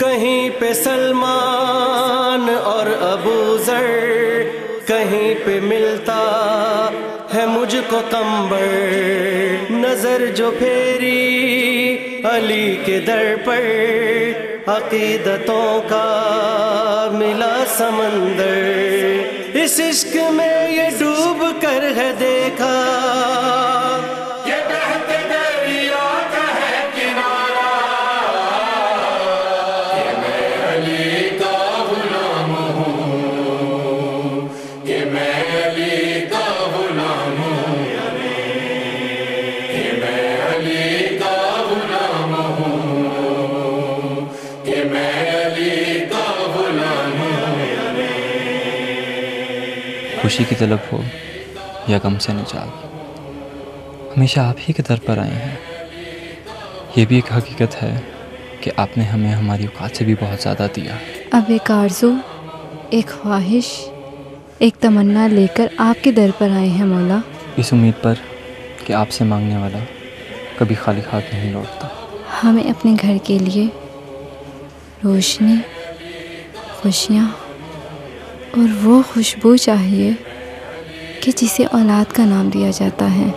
कहीं पे सलमान और अबू जर, कहीं पे मिलता है मुझको कंबर। नजर जो फेरी अली के दर पर, अकीदतों का मिला समंदर। इस इश्क में ये डूब कर है देखा, खुशी की तलब हो या गम से निजात, हमेशा आप ही के दर पर आए हैं। ये भी एक हकीकत है कि आपने हमें हमारी औकात से भी बहुत ज़्यादा दिया। अब एक आरज़ू, एक ख्वाहिश, एक तमन्ना लेकर आपके दर पर आए हैं मौला, इस उम्मीद पर कि आपसे मांगने वाला कभी खाली हाथ नहीं लौटता। हमें अपने घर के लिए रोशनी, खुशियाँ और वो खुशबू चाहिए कि जिसे औलाद का नाम दिया जाता है।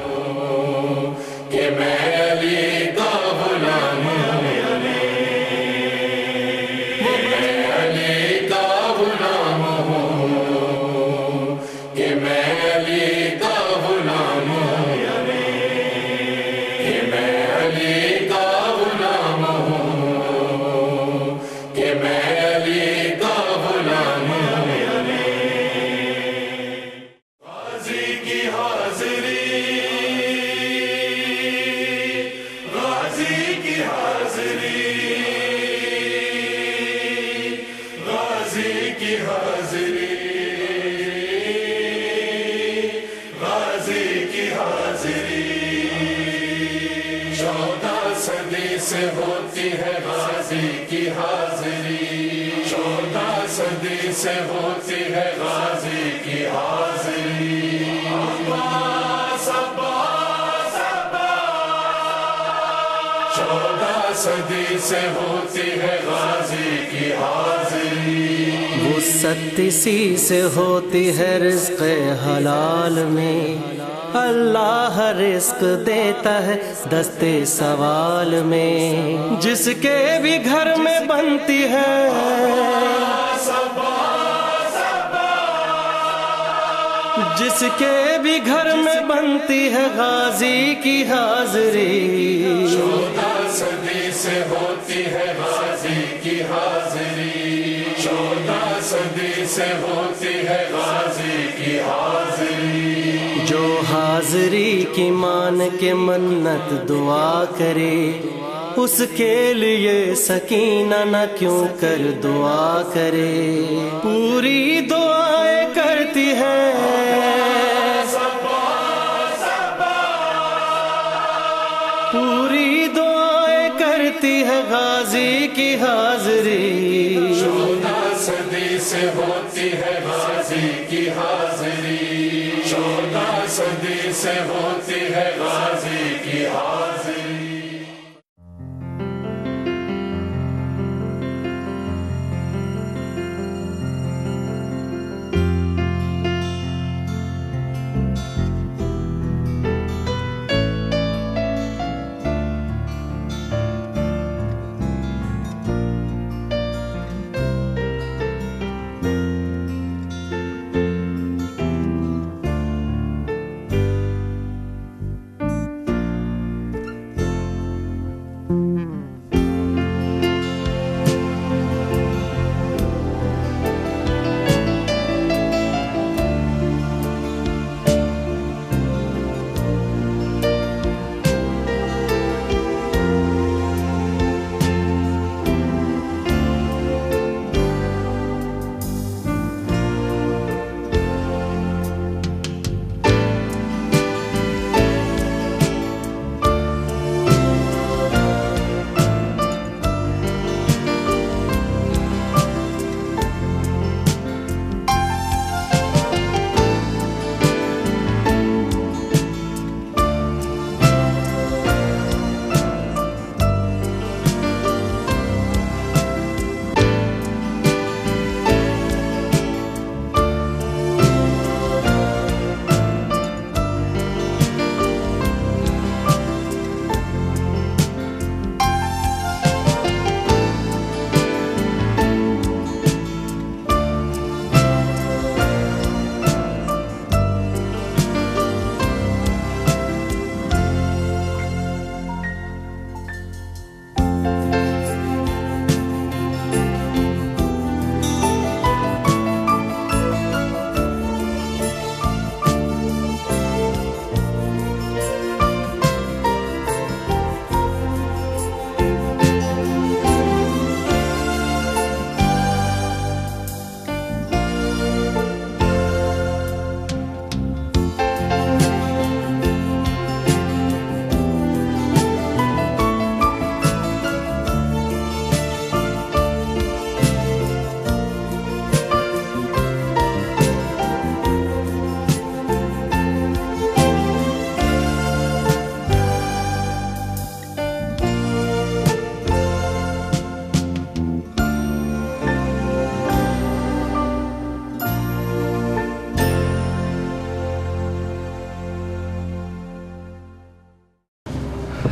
से होती है गाजी की हाजिरी, 14 सदी से होती है गाजी की हाजिरी। अब्बास अब्बास अब्बास, 14 सदी से होती है गाजी की हाजिरी। वुसअत सी से होती है रिज़्क़ हलाल में, अल्लाह रिस्क देता है दस्ते सवाल में। जिसके भी घर में बनती है, जिसके भी घर में बनती है गाजी की हाजिरी। 14 सदी से होती है गाजी की हाजिरी, 14 सदी से होती है गाजी की हाजिरी। जो हाजिरी की मान के मन्नत दुआ करे, उसके लिए सकीना न क्यों कर दुआ करे। पूरी दुआएं करती है, पूरी दुआएं करती है गाजी की हाजिरी। 14 सदी से होती है गाजी की हाजिरी, 14 सदी से होती है गाजी की हाजिरी।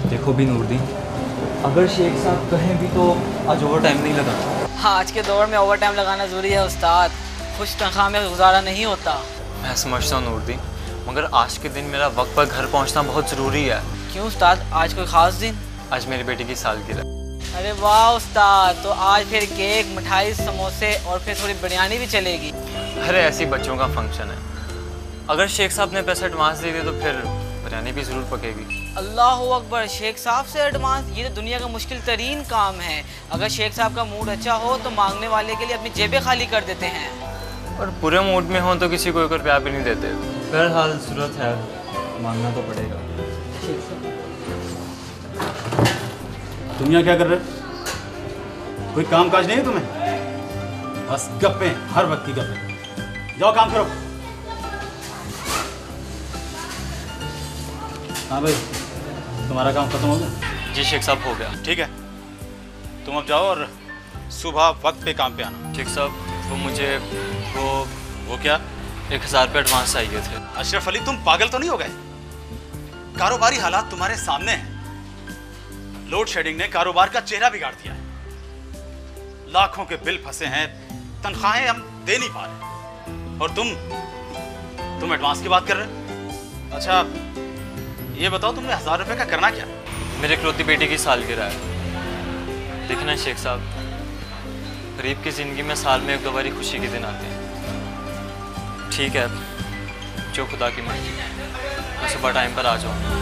देखो भी नूरदीन, अगर शेख साहब कहें भी तो आज ओवर टाइम नहीं लगा। हाँ, आज के दौर में ओवर टाइम लगाना ज़रूरी है उस्ताद, खुश तनख्वाह में गुजारा नहीं होता। मैं समझता हूँ नूरदीन, मगर आज के दिन मेरा वक्त पर घर पहुँचना बहुत ज़रूरी है। क्यों उस्ताद, आज कोई ख़ास दिन? आज मेरी बेटी की सालगिरह। अरे वाह उस्ताद, तो आज फिर केक, मिठाई, समोसे और फिर थोड़ी बिरयानी भी चलेगी। अरे ऐसी बच्चों का फंक्शन है, अगर शेख साहब ने पैसे एडवांस दे दिए तो फिर बिरयानी भी ज़रूर पकेगी। अल्लाह अकबर, शेख साहब से एडवांस? ये तो दुनिया का मुश्किल तरीन काम है। अगर शेख साहब का मूड अच्छा हो तो मांगने वाले के लिए अपनी जेबें खाली कर देते हैं, और बुरे मूड में हो तो किसी को एक रुपया भी नहीं देते। बहरहाल ज़रूरत है, मांगना तो पड़ेगा। तुम यहाँ क्या कर रहे हो? कोई काम काज नहीं है तुम्हें? बस गप्पे, हर वक्त की गप्पे। जाओ काम करो। हाँ भाई, तुम्हारा काम खत्म हो गया? जी शेख साहब, हो गया। ठीक है, तुम अब जाओ और सुबह वक्त पे काम पे आना। शेख साहब, वो मुझे वो क्या? 1000 रुपये एडवांस चाहिए थे। अशरफ अली, तुम पागल तो नहीं हो गए? कारोबारी हालात तुम्हारे सामने हैं। लोड शेडिंग ने कारोबार का चेहरा बिगाड़ दिया है। लाखों के बिल फंसे हैं, तनख्वाहें हम दे नहीं पा रहे, और तुम एडवांस की बात कर रहे हो? अच्छा ये बताओ, तुमने 1000 रुपये का करना क्या? मेरे इकलौती बेटी की सालगिरह है। देखना शेख साहब, गरीब की ज़िंदगी में साल में 1-2 बारी खुशी के दिन आते हैं। ठीक है, जो खुदा की मर्जी, मैं सुबह टाइम पर आ जाऊँगा।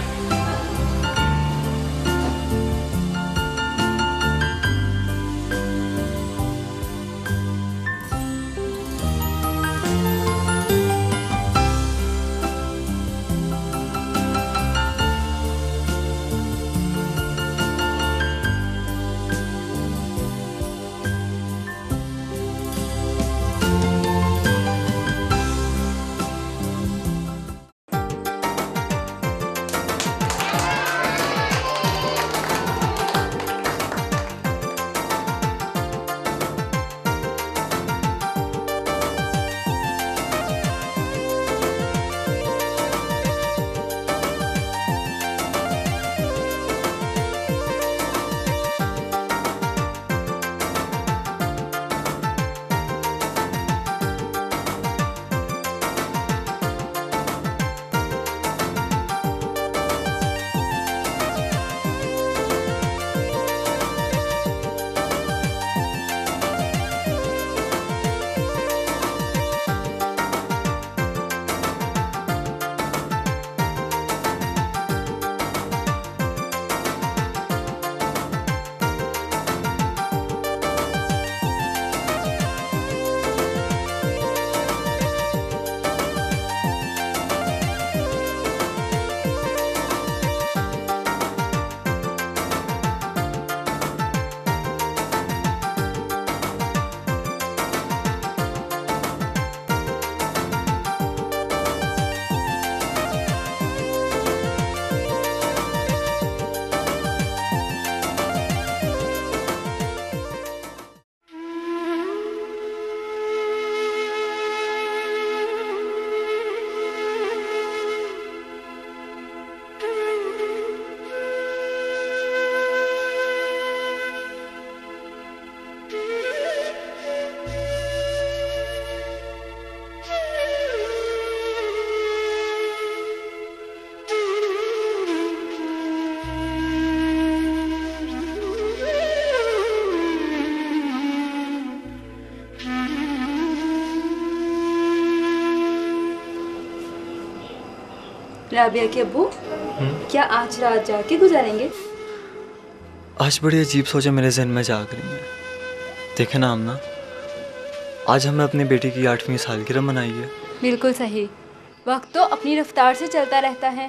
राबिया के अब्बू, क्या आज रात जाके गुजारेंगे? आज बड़ी अजीब सोचें मेरे जहन में जाग रही हैं। देखे ना आमना, आज हमने अपनी बेटी की 8वीं सालगिरह मनाई है। बिल्कुल सही, वक्त तो अपनी रफ्तार से चलता रहता है।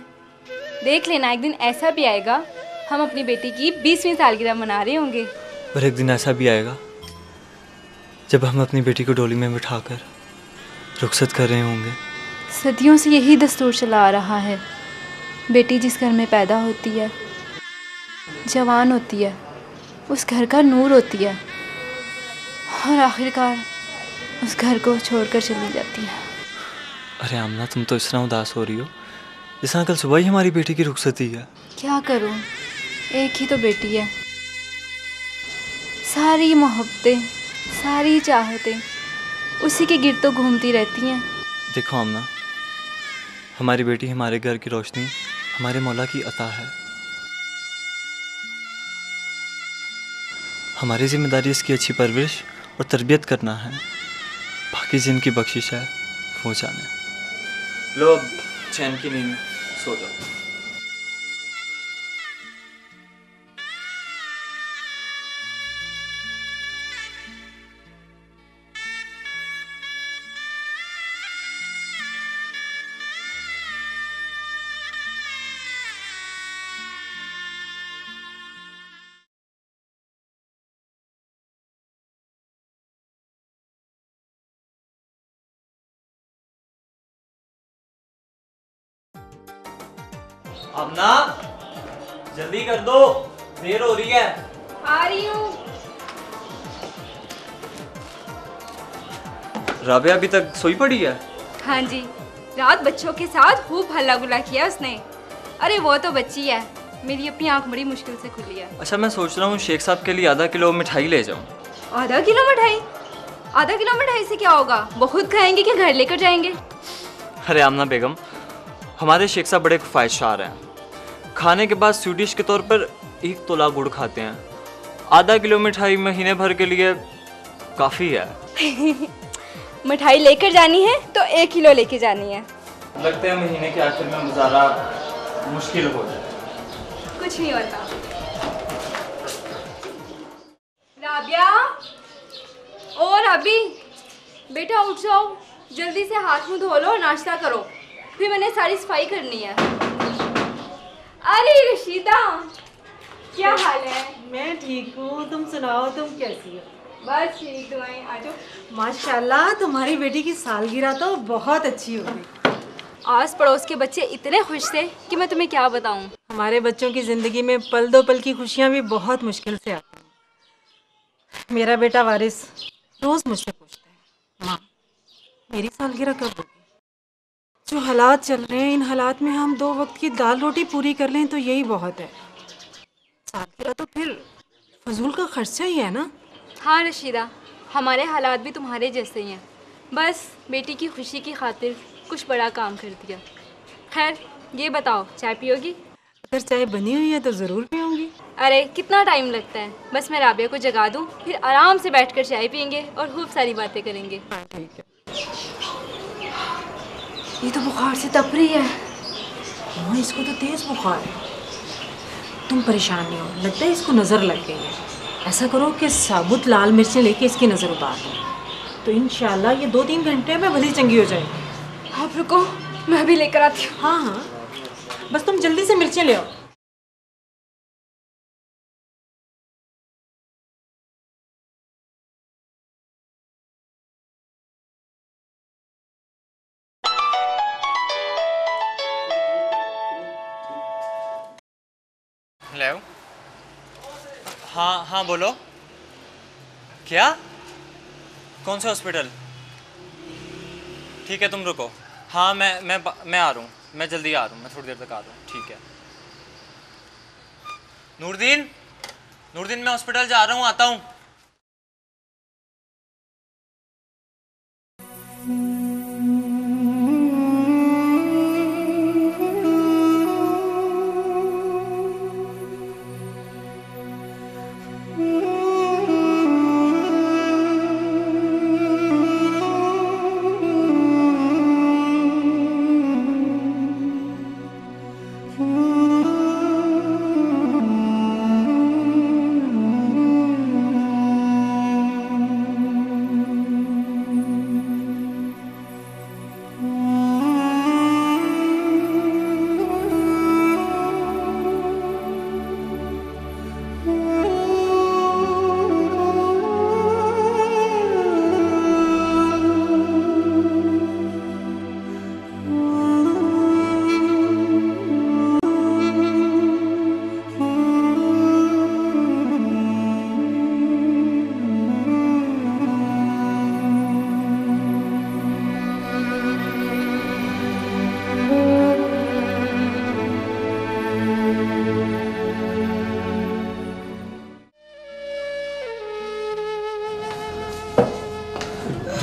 देख लेना, एक दिन ऐसा भी आएगा हम अपनी बेटी की 20वीं सालगिरह मना रहे होंगे। पर एक दिन ऐसा भी आएगा जब हम अपनी बेटी को डोली में बिठाकर रुखसत कर रहे होंगे। सदियों से यही दस्तूर चला आ रहा है। बेटी जिस घर में पैदा होती है, जवान होती है, उस घर का नूर होती है, और आखिरकार उस घर को छोड़कर चली जाती है। अरे आमना, तुम तो इस तरह उदास हो रही हो जैसा कल सुबह ही हमारी बेटी की रुखसती है। क्या करूं, एक ही तो बेटी है। सारी मोहब्बतें, सारी चाहतें उसी के गिर्द तो घूमती रहती हैं। देखो आमना, हमारी बेटी हमारे घर की रोशनी हमारे मौला की अता है। हमारी जिम्मेदारी इसकी अच्छी परवरिश और तरबियत करना है। बाकी जिनकी बख्शिश है वो जाने। लो अब चैन की नींद सो जाओ। आमना जल्दी कर दो, देर हो रही है। आ रही हूँ। राबिया अभी तक सोई पड़ी है? हाँ जी, रात बच्चों के साथ खूब हल्ला गुल्ला किया उसने। अरे वो तो बच्ची है, मेरी अपनी आंख बड़ी मुश्किल से खुली है। अच्छा, मैं सोच रहा हूँ शेख साहब के लिए आधा किलो मिठाई ले जाऊँ। आधा किलो मिठाई? आधा किलो मिठाई से क्या होगा? वो खुद खाएंगे कि घर लेकर जाएंगे? अरे आमना बेगम, हमारे शेख साहब बड़े ख्वाहिशकार हैं। खाने के बाद स्वीडिश के तौर पर 1 तोला गुड़ खाते हैं। आधा किलो मिठाई महीने भर के लिए काफ़ी है। मिठाई लेकर जानी है तो 1 किलो लेके जानी है। लगता है महीने के आखिर में गुजारा मुश्किल हो जाए। कुछ नहीं होता। राबिया, ओ राबी, बेटा उठ जाओ, जल्दी से हाथ मुंह धो लो और नाश्ता करो, फिर मैंने सारी सफाई करनी है। अरे रशीदा, क्या हाल है? मैं ठीक हूँ, तुम सुनाओ, तुम कैसी हो? बस ठीक, दुआएं। आ जाओ। माशाल्लाह, तुम्हारी बेटी की सालगिरह तो बहुत अच्छी हो गई। आस पड़ोस के बच्चे इतने खुश थे कि मैं तुम्हें क्या बताऊं। हमारे बच्चों की ज़िंदगी में पल दो पल की खुशियाँ भी बहुत मुश्किल से आती हैं। मेरा बेटा वारिस रोज़ मुझसे पूछता है, माँ मेरी सालगिरह कब होगी? जो हालात चल रहे हैं, इन हालात में हम 2 वक्त की दाल रोटी पूरी कर लें तो यही बहुत है। सालगिरह तो फिर फजूल का खर्चा ही है ना। हाँ रशीदा, हमारे हालात भी तुम्हारे जैसे ही हैं। बस बेटी की खुशी की खातिर कुछ बड़ा काम कर दिया। खैर ये बताओ, चाय पियोगी? अगर चाय बनी हुई है तो ज़रूर पीऊँगी। अरे कितना टाइम लगता है, बस मैं राबिया को जगा दूँ, फिर आराम से बैठकर चाय पियेंगे और खूब सारी बातें करेंगे। हाँ ठीक है। ये तो बुखार से तप रही है। हाँ, इसको तो तेज़ बुखार है। तुम परेशान नहीं हो, लगता है इसको नज़र लग गई है। ऐसा करो कि साबुत लाल मिर्चें लेके इसकी नज़र उतार दो, तो इंशाल्लाह ये 2-3 घंटे में भली चंगी हो जाएगी। आप रुको, मैं भी लेकर आती हूँ। हाँ हाँ, बस तुम जल्दी से मिर्चें ले आओ। हेलो। हाँ हाँ बोलो। क्या? कौन सा हॉस्पिटल? ठीक है तुम रुको। हाँ मैं आ रहा हूँ, मैं जल्दी आ रहा हूँ, मैं थोड़ी देर तक आ रहा हूँ। ठीक है। नूरदीन, नूरदीन मैं हॉस्पिटल जा रहा हूँ, आता हूँ।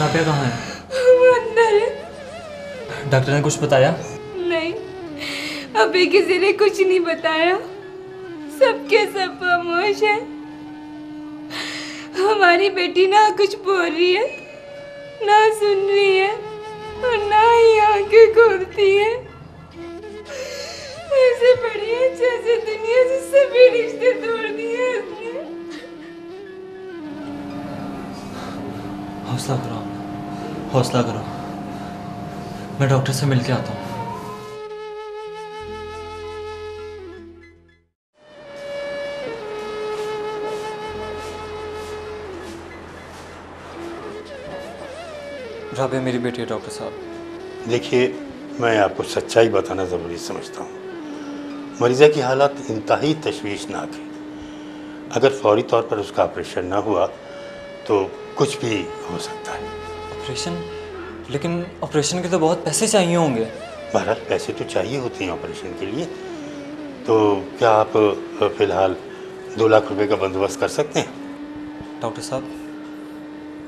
राबिया कहाँ है? वो अंदर है। डॉक्टर ने कुछ बताया? नहीं, अभी किसी ने कुछ नहीं बताया। सबके सब खामोश है। हमारी बेटी ना कुछ बोल रही है, ना सुन रही है और ना ही आंखें खोलती है। ऐसे पड़ी है जैसे दुनिया से सभी रिश्ते तोड़ दिए उसने। हौसला करो, हौसला करो। मैं डॉक्टर से मिल के आता हूँ। राबिया मेरी बेटी है डॉक्टर साहब। देखिए, मैं आपको सच्चाई बताना ज़रूरी समझता हूँ। मरीज़ा की हालत इंतहाई तशवीशनाक है। अगर फौरी तौर पर उसका ऑपरेशन ना हुआ तो कुछ भी हो सकता है। ऑपरेशन? लेकिन ऑपरेशन के तो बहुत पैसे चाहिए होंगे। बहरहाल पैसे तो चाहिए होते हैं ऑपरेशन के लिए। तो क्या आप फ़िलहाल 2 लाख रुपए का बंदोबस्त कर सकते हैं? डॉक्टर साहब,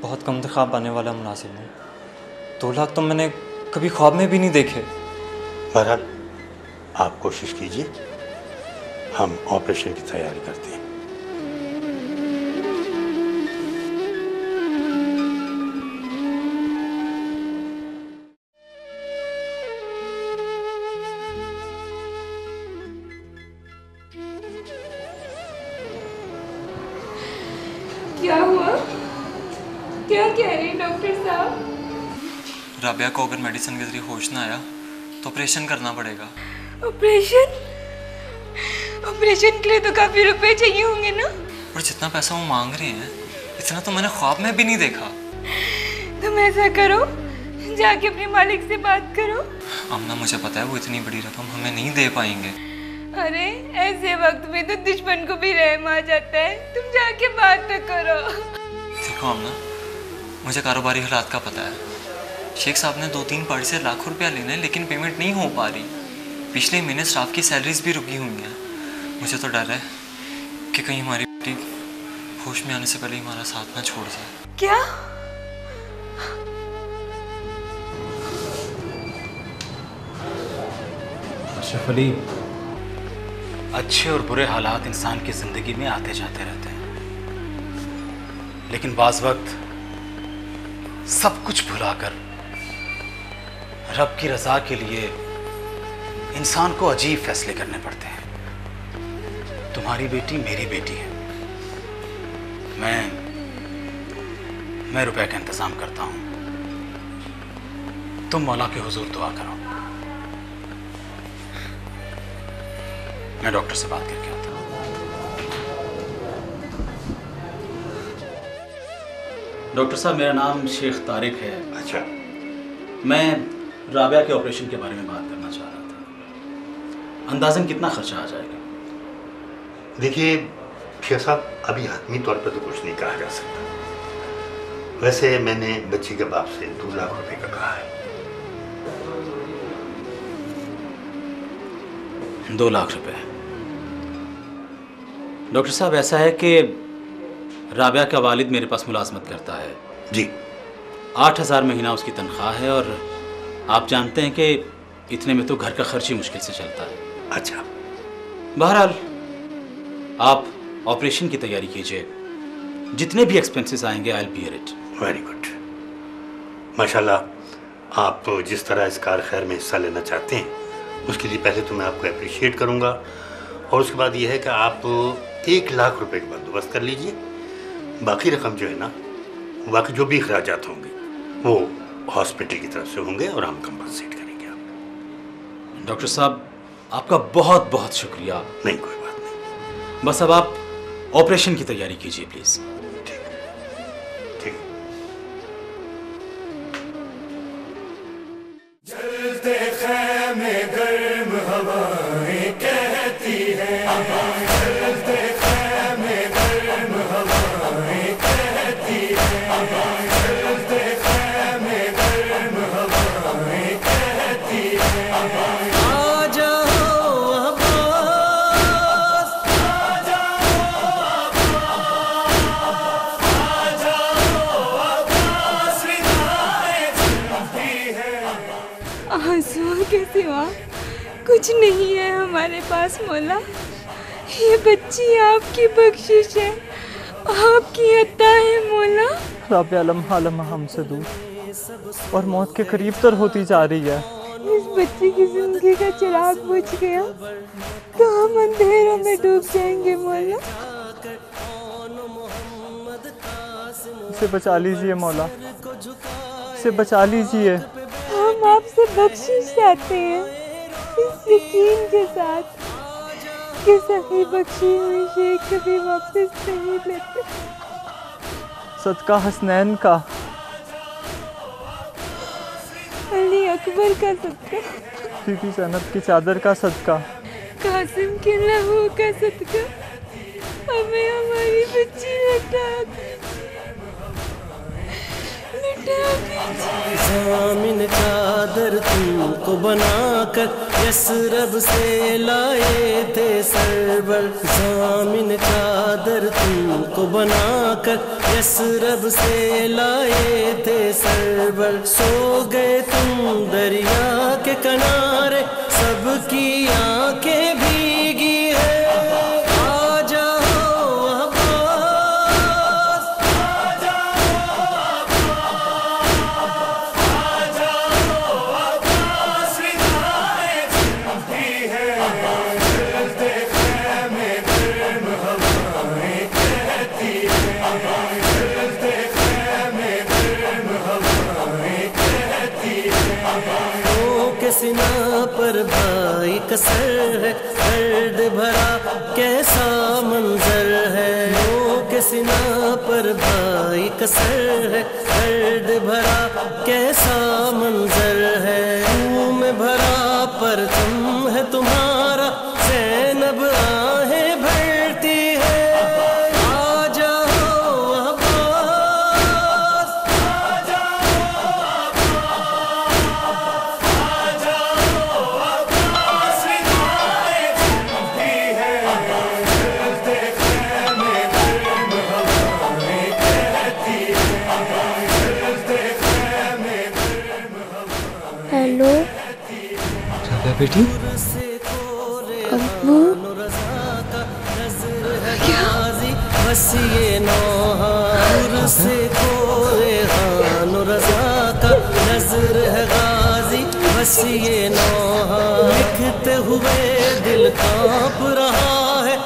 बहुत कम ख्वाब आने वाला मुनासिब है। 2 लाख तो मैंने कभी ख्वाब में भी नहीं देखे। बहरहाल आप कोशिश कीजिए, हम ऑपरेशन की तैयारी करते हैं। क्या हुआ? क्या कह रहे हैं डॉक्टर साहब? राबिया को अगर मेडिसिन के जरिए होश ना आया तो ऑपरेशन करना पड़ेगा। ऑपरेशन? ऑपरेशन के लिए तो काफी रुपए चाहिए होंगे ना? और जितना पैसा वो मांग रहे हैं इतना तो मैंने ख्वाब में भी नहीं देखा। तुम ऐसा करो, जाके अपने मालिक से बात करो। आमना, मुझे पता है वो इतनी बड़ी रकम हमें नहीं दे पाएंगे। अरे ऐसे वक्त में तो दुश्मन को भी रहम आ जाता है। तुम जाके बात तो करो। देखो आमना, मुझे कारोबारी हालात का पता है। शेख साहब ने 2-3 पार्टी से लाखों रुपया लेना है लेकिन पेमेंट नहीं हो पा रही। पिछले महीने स्टाफ की सैलरीज भी रुकी हुई हैं। मुझे तो डर है कि कहीं हमारी बेटी होश में आने से पहले हमारा साथ ना छोड़ जाए। क्या? अशरफ अली, अच्छे और बुरे हालात इंसान की ज़िंदगी में आते जाते रहते हैं, लेकिन बाज़ वक्त सब कुछ भुलाकर रब की रज़ा के लिए इंसान को अजीब फैसले करने पड़ते हैं। तुम्हारी बेटी मेरी बेटी है। मैं रुपए का इंतज़ाम करता हूँ। तुम मौला के हुजूर दुआ करो। मैं डॉक्टर से बात करके आता हूँ। डॉक्टर साहब, मेरा नाम शेख तारिक है। अच्छा, मैं राबिया के ऑपरेशन के बारे में बात करना चाह रहा था। अंदाज़न कितना खर्चा आ जाएगा? देखिए शेख साहब, अभी हतमी तौर पर तो कुछ नहीं कहा जा सकता। वैसे मैंने बच्ची के बाप से 2 लाख रुपए का कहा है। 2 लाख रुपए। डॉक्टर साहब, ऐसा है कि राबिया का वालिद मेरे पास मुलाजमत करता है जी। 8,000 महीना उसकी तनख्वाह है और आप जानते हैं कि इतने में तो घर का खर्च ही मुश्किल से चलता है। अच्छा, बहरहाल आप ऑपरेशन की तैयारी कीजिए। जितने भी एक्सपेंसेस आएंगे I will bear it. Very good. माशाल्लाह, आप जिस तरह इस कार खैर में हिस्सा लेना चाहते हैं उसके लिए पहले तो मैं आपको अप्रिशिएट करूंगा, और उसके बाद यह है कि आप 1 लाख रुपए का बंदोबस्त कर लीजिए। बाकी रकम जो है ना, बाकी जो भी अखराजात होंगे वो हॉस्पिटल की तरफ से होंगे और हम कंपनसेट करेंगे आप। डॉक्टर साहब, आपका बहुत बहुत शुक्रिया। नहीं, कोई बात नहीं। बस अब आप ऑपरेशन की तैयारी कीजिए प्लीज़। ठीक। जलते खैमे गर्म हवाएं कहती हैं, जलते खैमे गर्म हवाएं कहती हैं, जलते खैमे गर्म हवाएं कहती हैं। आ जाओ अब्बास, आ जाओ अब्बास, विदा आंसुओं के सिवा कुछ नहीं है हमारे पास मौला। ये बच्ची आपकी बख्शिश है, आपकी अता है मौला। रब अलम हालम हमसे दूर और मौत के करीब तर होती जा रही है। इस बच्ची की जिंदगी का चिराग बुझ गया तो हम अंधेरों में डूब जाएंगे मौला। इसे बचा लीजिए मौला, इसे बचा लीजिए। हम आपसे बख्शिश चाहते हैं इस यकीन के साथ कि सही बख्शी हुई शेख कभी वापस नहीं लेते। सदका हसनैन का, अली अकबर का सदका, बीबी ज़ैनब की चादर का सदका, कासिम के लहू का सदका, हमें हमारी बच्ची लौटा ज़ामिन चादर तुमको बनाकर यसरब से लाए थे सरवर। ज़ामिन चादर तुमको बनाकर यसरब से लाए थे सरवर। सो गए तुम दरिया के किनारे, सबकी आंखें भीगी है। आ जाओ अब्बास, आ जाओ सीना पर भाई कसर है, दर्द भरा कैसा मंजर है। के सीना पर भाई कसर है, दर्द भरा कैसा मंजर है। मुँह में भरा परचम है तुम्हारा, ज़ैनब आहें भरती है। आ जाओ अब्बास, आ जाओ हेलो बेटी, अब्बू, क्या बस ये नौहार से कोरे खान रज़ा का नजर है गाजी। बस ये नौहार लिखते हुए दिल कांप रहा है,